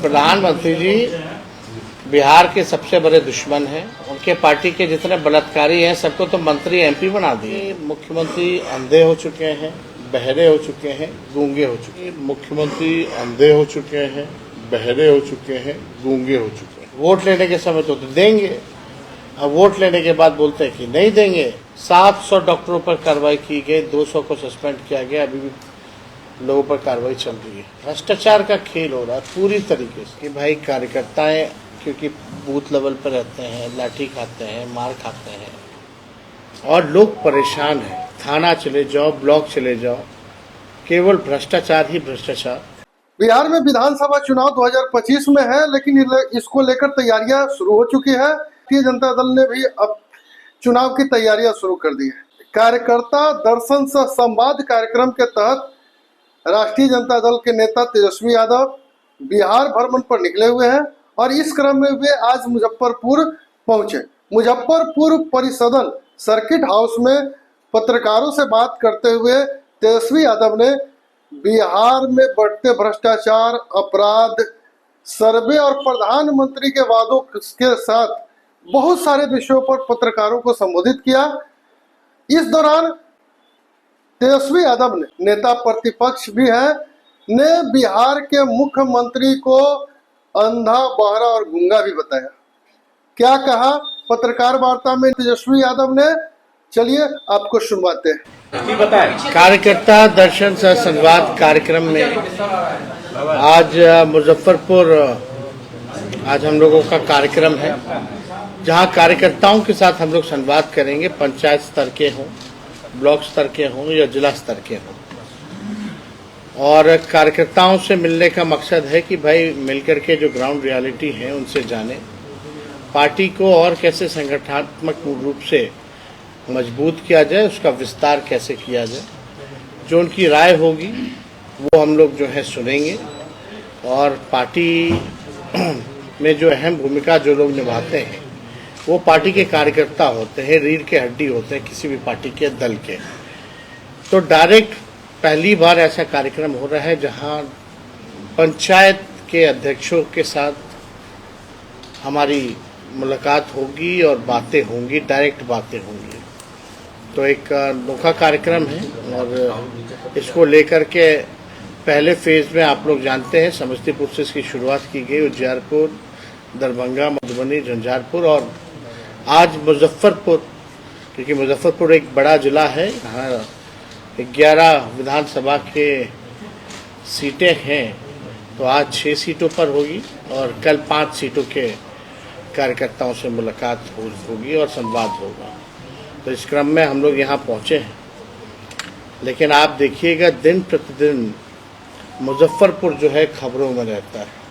प्रधानमंत्री जी बिहार के सबसे बड़े दुश्मन हैं। उनके पार्टी के जितने बलात्कारी हैं सबको तो मंत्री एमपी बना दिए। मुख्यमंत्री अंधे हो चुके हैं, बहरे हो चुके हैं, गूंगे हो चुके हैं। मुख्यमंत्री अंधे हो चुके हैं, बहरे हो चुके हैं, गूंगे हो चुके हैं। वोट लेने के समय तो देंगे, अब वोट लेने के बाद बोलते हैं कि नहीं देंगे। 700 डॉक्टरों पर कार्रवाई की गई, 200 को सस्पेंड किया गया, अभी भी लोगों पर कार्रवाई चल रही है। भ्रष्टाचार का खेल हो रहा है पूरी तरीके से कि भाई कार्यकर्ताएं क्योंकि बूथ लेवल पर रहते हैं, लाठी खाते हैं, मार खाते हैं और लोग परेशान हैं। थाना चले जाओ, ब्लॉक चले जाओ, केवल भ्रष्टाचार ही भ्रष्टाचार। बिहार में विधानसभा चुनाव 2025 में है, लेकिन इसको लेकर तैयारियां शुरू हो चुकी है। भारतीय जनता दल ने भी अब चुनाव की तैयारियां शुरू कर दी है। कार्यकर्ता दर्शन सह संवाद कार्यक्रम के तहत राष्ट्रीय जनता दल के नेता तेजस्वी यादव बिहार भ्रमण पर निकले हुए हैं और इस क्रम में वे आज मुजफ्फरपुर पहुंचे। मुजफ्फरपुर परिसदन सर्किट हाउस में पत्रकारों से बात करते हुए तेजस्वी यादव ने बिहार में बढ़ते भ्रष्टाचार, अपराध, सर्वे और प्रधानमंत्री के वादों के साथ बहुत सारे विषयों पर पत्रकारों को संबोधित किया। इस दौरान तेजस्वी यादव ने, नेता प्रतिपक्ष भी हैं, ने बिहार के मुख्यमंत्री को अंधा, बहरा और गूंगा भी बताया। क्या कहा पत्रकार वार्ता में तेजस्वी यादव ने, चलिए आपको सुनवाते हैं। कार्यकर्ता दर्शन सह संवाद कार्यक्रम में आज मुजफ्फरपुर आज हम लोगों का कार्यक्रम है, जहां कार्यकर्ताओं के साथ हम लोग संवाद करेंगे। पंचायत स्तर के हों, ब्लॉक स्तर के हों या जिला स्तर के हों, और कार्यकर्ताओं से मिलने का मकसद है कि भाई मिलकर के जो ग्राउंड रियलिटी है उनसे जाने, पार्टी को और कैसे संगठनात्मक रूप से मजबूत किया जाए, उसका विस्तार कैसे किया जाए। जो उनकी राय होगी वो हम लोग जो है सुनेंगे, और पार्टी में जो अहम भूमिका जो लोग निभाते हैं वो पार्टी के कार्यकर्ता होते हैं, रीढ़ के हड्डी होते हैं किसी भी पार्टी के दल के। तो डायरेक्ट पहली बार ऐसा कार्यक्रम हो रहा है जहां पंचायत के अध्यक्षों के साथ हमारी मुलाकात होगी और बातें होंगी, डायरेक्ट बातें होंगी। तो एक अनोखा कार्यक्रम है और इसको लेकर के पहले फेज में आप लोग जानते हैं समस्तीपुर से इसकी शुरुआत की गई, उज्जैनपुर, दरभंगा, मधुबनी, झंझारपुर और आज मुजफ्फरपुर, क्योंकि मुजफ्फरपुर एक बड़ा जिला है। यहाँ 11 विधानसभा के सीटें हैं, तो आज 6 सीटों पर होगी और कल 5 सीटों के कार्यकर्ताओं से मुलाकात होगी और संवाद होगा। तो इस क्रम में हम लोग यहाँ पहुँचे हैं, लेकिन आप देखिएगा दिन प्रतिदिन मुजफ्फरपुर जो है खबरों में रहता है।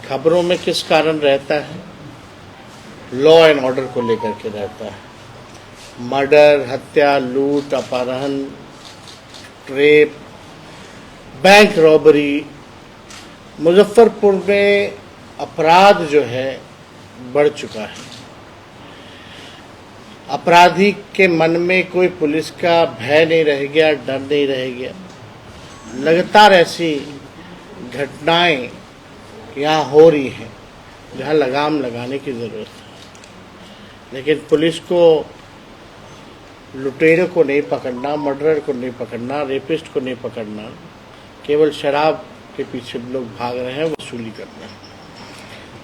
खबरों में किस कारण रहता है? लॉ एंड ऑर्डर को लेकर के रहता है। मर्डर, हत्या, लूट, अपहरण, रेप, बैंक रॉबरी। मुजफ्फरपुर में अपराध जो है बढ़ चुका है। अपराधी के मन में कोई पुलिस का भय नहीं रह गया, डर नहीं रह गया। लगातार ऐसी घटनाएं यहाँ हो रही हैं जहाँ लगाम लगाने की ज़रूरत है, लेकिन पुलिस को लुटेरे को नहीं पकड़ना, मर्डरर को नहीं पकड़ना, रेपिस्ट को नहीं पकड़ना, केवल शराब के पीछे लोग भाग रहे हैं, वसूली करना।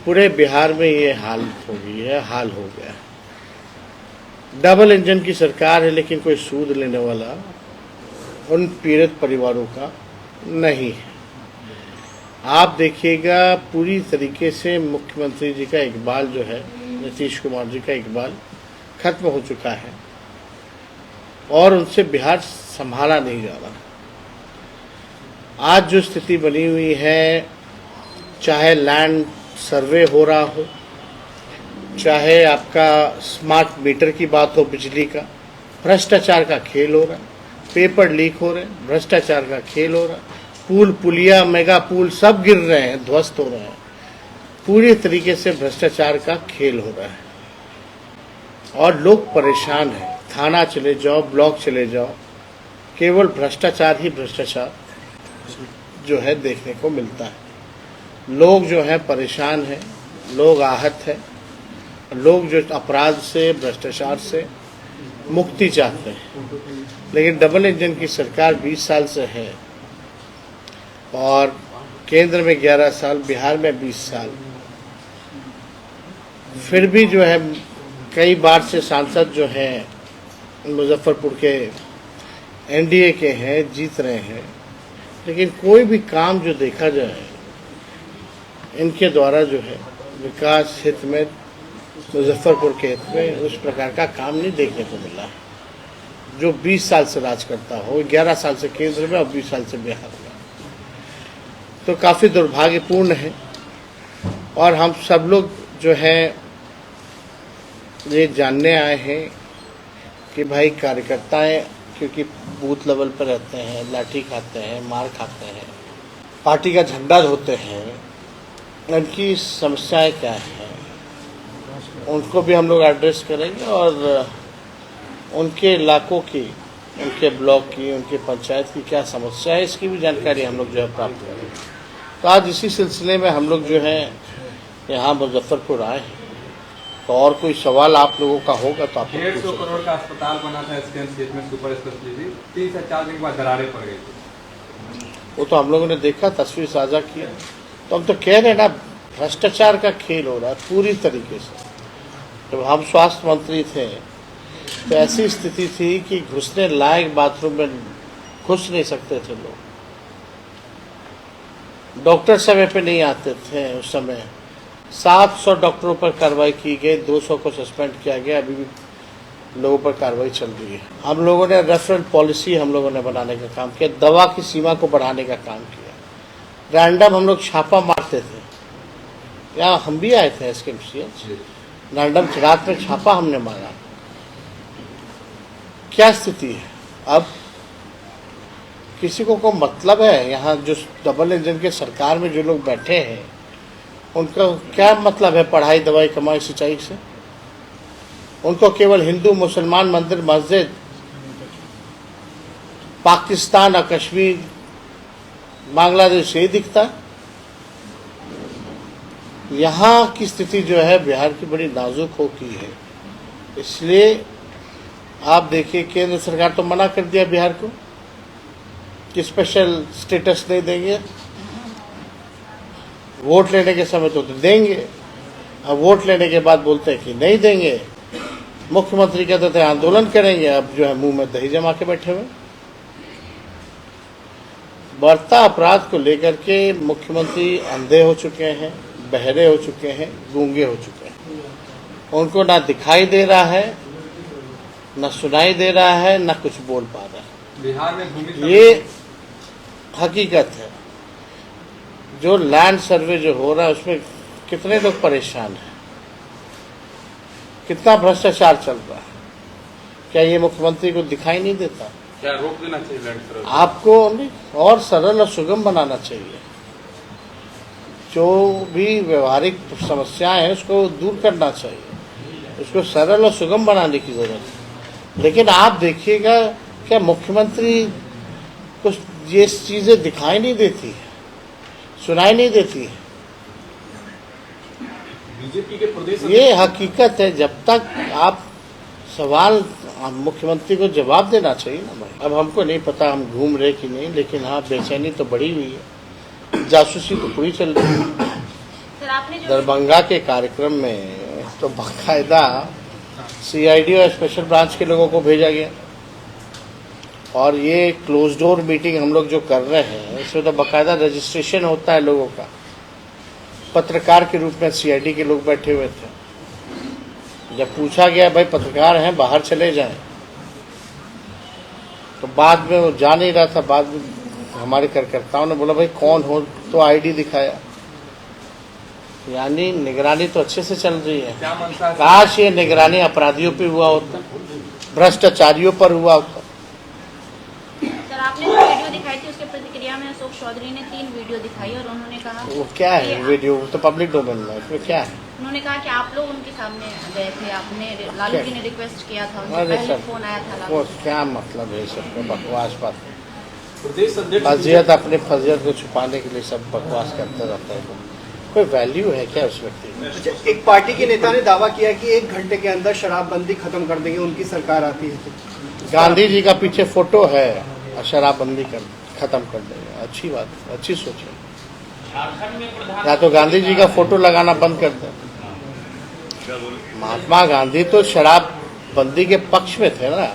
पूरे बिहार में ये हाल हो गई है, हाल हो गया है। डबल इंजन की सरकार है, लेकिन कोई सूद लेने वाला उन पीड़ित परिवारों का नहीं है। आप देखिएगा पूरी तरीके से मुख्यमंत्री जी का इकबाल जो है, नीतीश कुमार जी का इकबाल खत्म हो चुका है और उनसे बिहार संभाला नहीं जा रहा। आज जो स्थिति बनी हुई है, चाहे लैंड सर्वे हो रहा हो, चाहे आपका स्मार्ट मीटर की बात हो, बिजली का, भ्रष्टाचार का खेल हो रहा है। पेपर लीक हो रहे हैं, भ्रष्टाचार का खेल हो रहा है। पुल, पुलिया, मेगा पुल सब गिर रहे हैं, ध्वस्त हो रहे हैं। पूरी तरीके से भ्रष्टाचार का खेल हो रहा है और लोग परेशान हैं। थाना चले जाओ, ब्लॉक चले जाओ, केवल भ्रष्टाचार ही भ्रष्टाचार जो है देखने को मिलता है। लोग जो हैं परेशान हैं, लोग आहत हैं, लोग जो अपराध से, भ्रष्टाचार से मुक्ति चाहते हैं। लेकिन डबल इंजन की सरकार 20 साल से है और केंद्र में 11 साल, बिहार में 20 साल, फिर भी जो है कई बार से सांसद जो हैं मुजफ्फरपुर के एनडीए के हैं, जीत रहे हैं, लेकिन कोई भी काम जो देखा जाए इनके द्वारा जो है विकास हित में, मुजफ्फरपुर के हित में उस प्रकार का काम नहीं देखने को मिला है जो 20 साल से राज करता हो, 11 साल से केंद्र में और 20 साल से बिहार में। तो काफ़ी दुर्भाग्यपूर्ण है और हम सब लोग जो है ये जानने आए हैं कि भाई कार्यकर्ताएं क्योंकि बूथ लेवल पर रहते हैं, लाठी खाते हैं, मार खाते हैं, पार्टी का झंडा धोते हैं, उनकी समस्याएं क्या हैं उनको भी हम लोग एड्रेस करेंगे और उनके इलाकों की, उनके ब्लॉक की, उनके पंचायत की क्या समस्या है इसकी भी जानकारी हम लोग जो है प्राप्त करेंगे। तो आज इसी सिलसिले में हम लोग जो है यहाँ मुजफ्फरपुर आए हैं। तो और कोई सवाल आप लोगों का होगा तो आप 150 करोड़ का अस्पताल बना था एसकेएम स्टेट में, सुपर स्पेशलिटी, 3 से 4 दिन के बाद दरारें पड़ गई थी। वो तो हम लोगों ने देखा, तस्वीर साझा किया। तो हम तो कह रहे हैं ना, भ्रष्टाचार का खेल हो रहा है पूरी तरीके से। जब हम स्वास्थ्य मंत्री थे तो ऐसी स्थिति थी कि घुसने लायक बाथरूम में घुस नहीं सकते थे लोग, डॉक्टर समय पे नहीं आते थे उस समय। 700 डॉक्टरों पर कार्रवाई की गई, 200 को सस्पेंड किया गया, अभी भी लोगों पर कार्रवाई चल रही है। हम लोगों ने रेफरल पॉलिसी हम लोगों ने बनाने का काम किया, दवा की सीमा को बढ़ाने का काम किया। रैंडम हम लोग छापा मारते थे, यहाँ हम भी आए थे एसकेएमसीएच, रैंडम रात में छापा हमने मारा। क्या स्थिति है अब? किसी को मतलब है? यहाँ जो डबल इंजन के सरकार में जो लोग बैठे हैं उनका क्या मतलब है पढ़ाई, दवाई, कमाई, सिंचाई से? उनको केवल हिंदू, मुसलमान, मंदिर, मस्जिद, पाकिस्तान और कश्मीर, बांग्लादेश ये दिखता। यहाँ की स्थिति जो है बिहार की बड़ी नाजुक हो की है। इसलिए आप देखिए, केंद्र सरकार तो मना कर दिया बिहार को कि स्पेशल स्टेटस नहीं देंगे, वोट लेने के समय तो देंगे, अब वोट लेने के बाद बोलते हैं कि नहीं देंगे। मुख्यमंत्री कहते थे आंदोलन करेंगे, अब जो है मुंह में दही जमा के बैठे हुए। बढ़ता अपराध को लेकर के मुख्यमंत्री अंधे हो चुके हैं, बहरे हो चुके हैं, गूंगे हो चुके हैं। उनको ना दिखाई दे रहा है, न सुनाई दे रहा है, न कुछ बोल पा रहा है। बिहार में भूमि, ये हकीकत है। जो लैंड सर्वे जो हो रहा है उसमें कितने लोग परेशान हैं, कितना भ्रष्टाचार चल रहा है, क्या ये मुख्यमंत्री को दिखाई नहीं देता? क्या रोक देना चाहिए लैंड सर्वे? आपको नहीं, और सरल और सुगम बनाना चाहिए। जो भी व्यवहारिक समस्याएं हैं उसको दूर करना चाहिए, उसको सरल और सुगम बनाने की जरूरत है। लेकिन आप देखिएगा, क्या मुख्यमंत्री को ये चीजें दिखाई नहीं देती है, सुनाई नहीं देती है? बीजेपी के प्रदेश ये हकीकत है। जब तक आप सवाल मुख्यमंत्री को जवाब देना चाहिए ना भाई। अब हमको नहीं पता हम घूम रहे कि नहीं, लेकिन हाँ बेचैनी तो बढ़ी हुई है, जासूसी तो पूरी चल रही है। दरभंगा के कार्यक्रम में तो बाकायदा सीआईडी और स्पेशल ब्रांच के लोगों को भेजा गया, और ये क्लोज डोर मीटिंग हम लोग जो कर रहे हैं इसमें तो बाकायदा रजिस्ट्रेशन होता है लोगों का। पत्रकार के रूप में सीआईडी के लोग बैठे हुए थे। जब पूछा गया भाई पत्रकार हैं बाहर चले जाएं, तो बाद में वो जा नहीं रहा था। बाद में हमारे कार्यकर्ताओं ने बोला भाई कौन हो, तो आईडी दिखाया। यानी निगरानी तो अच्छे से चल रही है। काश ये निगरानी अपराधियों पे हुआ होता, भ्रष्टाचारियों पर हुआ होता। सर, आपने जो वीडियो दिखाई थी उसके प्रतिक्रिया में अशोक चौधरी ने 3 वीडियो दिखाई और उन्होंने कहा वो क्या है वीडियो, तो पब्लिक डोमेन में, इसमें क्या है? उन्होंने कहा कि आप लोग उनके सामने गए थे, आपने लालू जी ने रिक्वेस्ट किया था, उनसे अरे पहले सर, फोन आया था वो लालू। क्या मतलब है सबको बकवास बात? प्रदेश अध्यक्ष फजीयत अपने फजीयत को छुपाने के लिए सब बकवास करते रहते हैं। कोई वैल्यू है क्या उस व्यक्ति में? अच्छा, एक पार्टी के नेता ने दावा किया कि 1 घंटे के अंदर शराबबंदी खत्म कर देंगे, उनकी सरकार आती है तो। गांधी जी का पीछे फोटो है और शराबबंदी खत्म कर देंगे, अच्छी बात, अच्छी सोच है। या तो गांधी जी का फोटो लगाना बंद कर दें। महात्मा गांधी तो शराबबंदी के पक्ष में थे ना।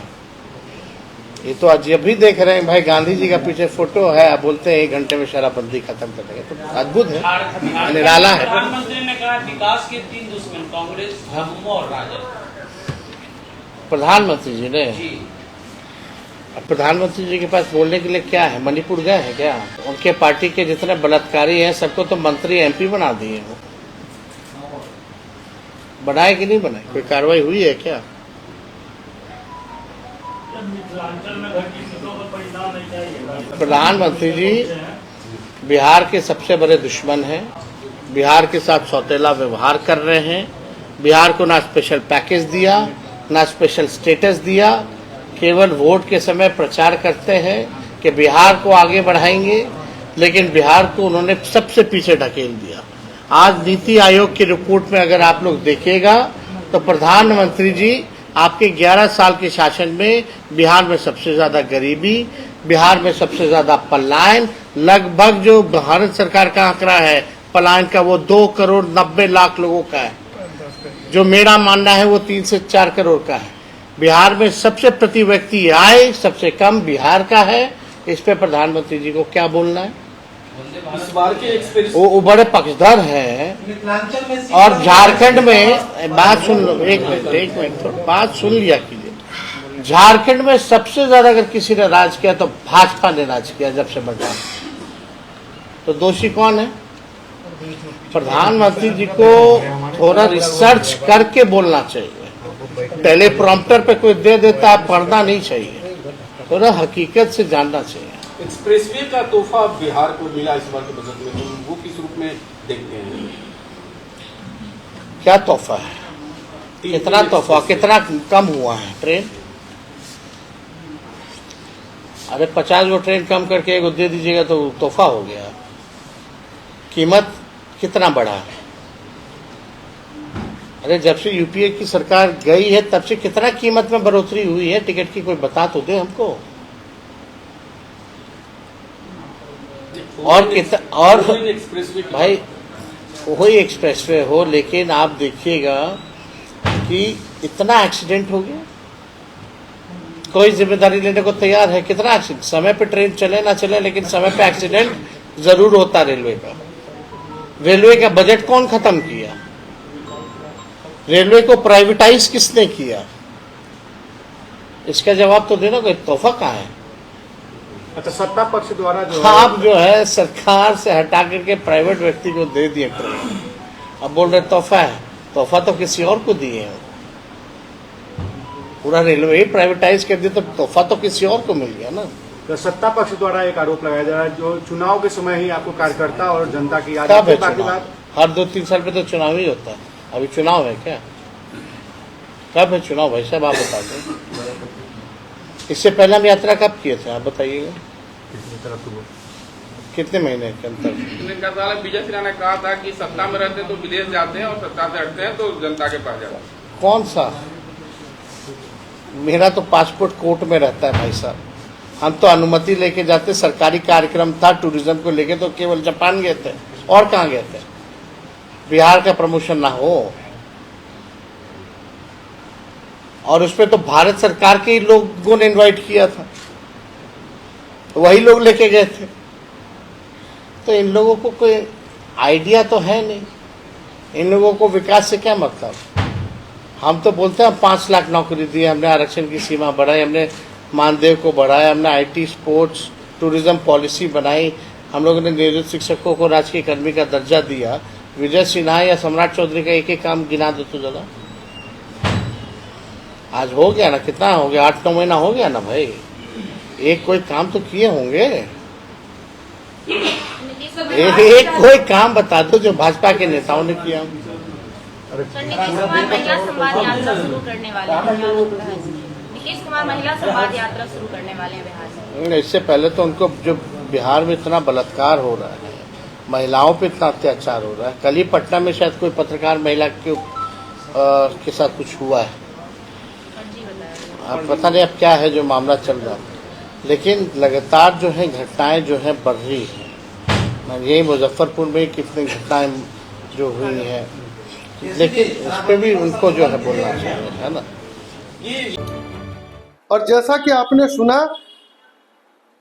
ये तो आज अभी देख रहे हैं भाई, गांधी जी का पीछे फोटो है, आप बोलते हैं 1 घंटे में शराबबंदी खत्म कर देंगे, तो अद्भुत है, निराला है। प्रधानमंत्री ने कहा विकास के 3 दुश्मन कांग्रेस, भाजपा और राजद। प्रधानमंत्री जी ने, जी अब प्रधानमंत्री जी के पास बोलने के लिए क्या है? मणिपुर गए हैं क्या? उनके पार्टी के जितने बलात्कारी हैं सबको तो मंत्री MP बना दिए हैं। बनाए कि नहीं बनाए? कोई कार्रवाई हुई है क्या? प्रधानमंत्री जी बिहार के सबसे बड़े दुश्मन हैं, बिहार के साथ सौतेला व्यवहार कर रहे हैं। बिहार को ना स्पेशल पैकेज दिया, ना स्पेशल स्टेटस दिया, केवल वोट के समय प्रचार करते हैं कि बिहार को आगे बढ़ाएंगे, लेकिन बिहार को उन्होंने सबसे पीछे ढकेल दिया। आज नीति आयोग की रिपोर्ट में अगर आप लोग देखिएगा तो प्रधानमंत्री जी आपके 11 साल के शासन में बिहार में सबसे ज्यादा गरीबी, बिहार में सबसे ज्यादा पलायन, लगभग जो भारत सरकार का आंकड़ा है पलायन का वो 2,90,00,000 लोगों का है, जो मेरा मानना है वो 3 से 4 करोड़ का है। बिहार में सबसे प्रति व्यक्ति आय सबसे कम बिहार का है। इस पे प्रधानमंत्री जी को क्या बोलना है? इस बार के एक्सप्रेस वो बड़े पक्षधर हैं। और झारखंड में बात सुन लो, एक मिनट थोड़ा बात सुन लिया कीजिए। झारखंड में सबसे ज्यादा अगर किसी ने राज किया तो भाजपा ने राज किया जब से बदला। तो दोषी कौन है? प्रधानमंत्री जी को थोड़ा रिसर्च करके बोलना चाहिए। टेली प्रॉम्प्टर पे कोई दे देता है, पढ़ना नहीं चाहिए, थोड़ा हकीकत से जानना चाहिए। एक्सप्रेसवे का तोहफा बिहार को मिला इस बार के बजट में, तो वो किस रूप में देखते हैं? क्या तोहफा है? कितना तोहफा, कितना कम हुआ है ट्रेन? अरे 50 वो ट्रेन कम करके एक दे दीजिएगा तो तोहफा हो गया। कीमत कितना बढ़ा है? अरे जब से UPA की सरकार गई है तब से कितना कीमत में बढ़ोतरी हुई है टिकट की? कोई बता तो दे हमको। और भाई वही एक्सप्रेसवे हो, लेकिन आप देखिएगा कि इतना एक्सीडेंट हो गया, कोई जिम्मेदारी लेने को तैयार है? कितना एक्सीडेंट, समय पे ट्रेन चले ना चले लेकिन समय पे एक्सीडेंट जरूर होता रेलवे का। रेलवे का बजट कौन खत्म किया? रेलवे को प्राइवेटाइज किसने किया? इसका जवाब तो देना। कोई तोहफा कहाँ है? अच्छा, सत्ता पक्ष द्वारा जो आप जो है सरकार से हटा करके प्राइवेट व्यक्ति को दे दिए ट्रेन, अब बोल रहे तोहफा है। तोहफा तो किसी और को दिए हैं। पूरा रेलवे ही प्राइवेटाइज कर दिया तो तोहफा तो किसी और को मिल गया ना। तो सत्ता पक्ष द्वारा एक आरोप लगाया जा रहा है जो चुनाव के समय ही आपको कार्यकर्ता और जनता की याद कब है बाकी चुनाव? बात हर 2-3 साल पे तो चुनाव ही होता है। अभी चुनाव है क्या? कब है चुनाव भाई साहब, आप बता दें। इससे पहले हम यात्रा कब किए थे आप बताइएगा? कितने महीने के अंतर? पिछले साल विजय सिन्हा ने कहा था कि सत्ता में रहते तो विदेश जाते हैं और सत्ता से हटते हैं तो जनता के पास जाते हैं। कौन सा? मेरा तो पासपोर्ट कोर्ट में रहता है भाई साहब। हम तो अनुमति लेके जाते, सरकारी कार्यक्रम था टूरिज्म को लेके तो केवल जापान गए थे, और कहाँ गए थे? बिहार का प्रमोशन ना हो। और उसपे तो भारत सरकार के ही लोगों ने इनवाइट किया था, वही लोग लेके गए थे। तो इन लोगों को कोई आइडिया तो है नहीं, इन लोगों को विकास से क्या मतलब? हम तो बोलते हैं 5 लाख नौकरी दी, हमने आरक्षण की सीमा बढ़ाई, हमने मानदेय को बढ़ाया, हमने IT, स्पोर्ट्स, टूरिज्म पॉलिसी बनाई, हम लोगों ने नियोजित शिक्षकों को राजकीय कर्मी का दर्जा दिया। विजय सिन्हा या सम्राट चौधरी का एक काम गिना दो तो जरा। आज हो गया ना, कितना हो गया? 8-9 महीना हो गया ना भाई। एक कोई काम तो किए होंगे। एक कोई काम बता दो जो भाजपा के नेताओं ने किया। नीतीश कुमार महिला संवाद यात्रा शुरू करने वाले हैं। नीतीश कुमार महिला संवाद यात्रा शुरू करने वाले हैं बिहार में। इससे पहले तो उनको जो बिहार में इतना बलात्कार हो रहा है, महिलाओं पे इतना अत्याचार हो रहा है। कल ही पटना में शायद कोई पत्रकार महिला के साथ कुछ हुआ है, अब पता नहीं अब क्या है जो मामला चल रहा है, लेकिन लगातार जो है घटनाएं जो है बढ़ रही है। यही मुजफ्फरपुर में कितनी घटनाएं जो हुई हैं, लेकिन इस पे भी उनको जो है बोलना चाहिए, है ना। और जैसा कि आपने सुना,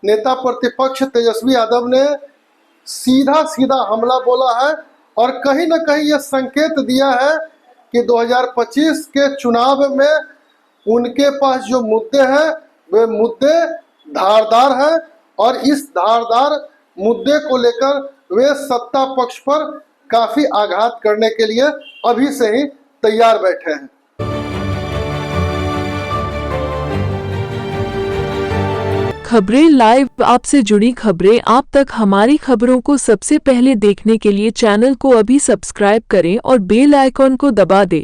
नेता प्रतिपक्ष तेजस्वी यादव ने सीधा सीधा हमला बोला है और कहीं ना कहीं यह संकेत दिया है कि 2025 के चुनाव में उनके पास जो मुद्दे हैं वे मुद्दे धारदार हैं और इस धारदार मुद्दे को लेकर वे सत्ता पक्ष पर काफी आघात करने के लिए अभी से ही तैयार बैठे हैं। खबरें लाइव, आपसे जुड़ी खबरें आप तक, हमारी खबरों को सबसे पहले देखने के लिए चैनल को अभी सब्सक्राइब करें और बेल आइकॉन को दबा दें।